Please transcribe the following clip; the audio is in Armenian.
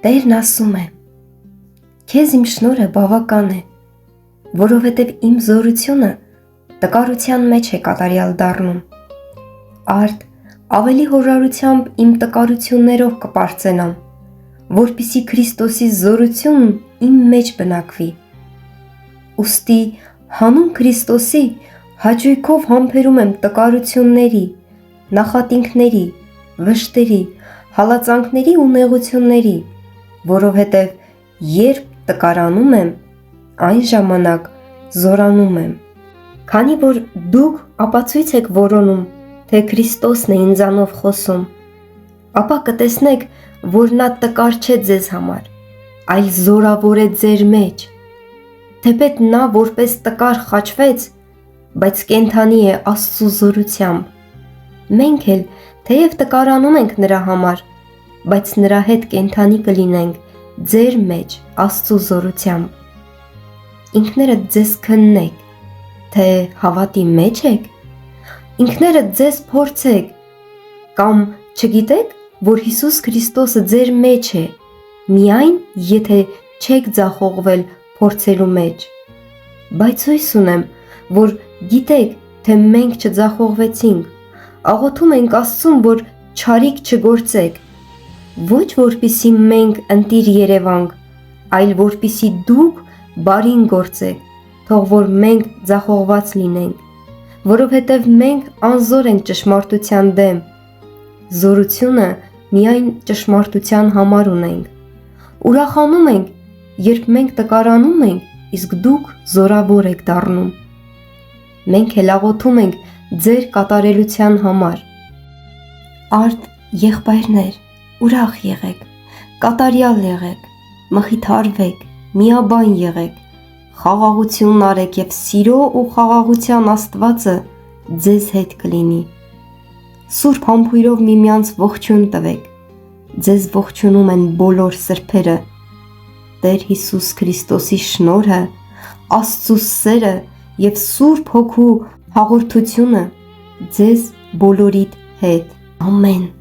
Տերն ասում է. Քեզ իմ շնորհը բավական է, որովհետև իմ զորությունը տկարության մեջ է կատարյալ դառնում։ Արդ ավելի հոժարությամբ իմ տկարություններով կպարծենամ, որպեսզի Քրիստոսի զորությունն իմ մեջ բնակվի։ Ուստի հանուն Քրիստոսի հաճույքով համբերում եմ տկարությունների, նախատինքների, վշտերի, հալածանքների ու նեղությունների, որովհետև երբ տկարանում եմ, այն ժամանակ զորանում եմ։ Քանի որ դուք ապացույց եք որոնում, թե Քրիստոսն է ինձանով խոսում, ապա կտեսնեք, որ նա տկար չէ ձեզ համար, այլ զորավոր է ձեր մեջ։ Թեպետ նա որպես տկար խաչվեց, բայց կենդանի է Աստծու զորությամբ։ Մենք էլ թեև տկարանում ենք նրա համար, բայց նրա հետ կենդանի կլինենք ձեր մեջ Աստծու զորությամբ։ Ինքներդ ձեզ քննեք, թե հավատի մեջ եք, ինքներդ ձեզ փորձեք, կամ չգիտեք, որ Հիսուս Քրիստոսը ձեր մեջ է, միայն եթե չեք ձախողվել փորձելու մեջ։ Բայց հույս ունեմ, որ գիտեք, թե մենք չձախողվեցինք, աղոթում ենք Աստծուն, որ չարիք չգործեք, ոչ որպեսզի մենք ընտիր երևանք, այլ որպեսզի դուք բարին գործեք, թող որ մենք ձախողված լինենք, որովհետև մենք անզոր ենք ճշմարտության դեմ, զորությունը միայն ճշմարտության համար ունենք։ Ուրախանում ենք, երբ մենք տկարանում ենք, իսկ դուք զորավոր եք դառնում։ Մենք էլ աղոթում ենք ձեր կատարելության համար։ Արդ եղբայրներ, ուրախ եղեք, կատարյալ եղեք, մխիթարվեք, միաբան եղեք, խաղաղություն արեք և սիրո ու խաղաղության Աստվածը ձեզ հետ կլինի։ Սուրբ համբույրով միմյանց ողջույն տվեք, ձեզ ողջունում են բոլոր սրբերը։ Տեր Հիսուս Քրիստոսի շնորհը, Աստծու սերը և Սուրբ Հոգու հաղորդությունը ձեզ բոլորիդ հետ։ Ամեն։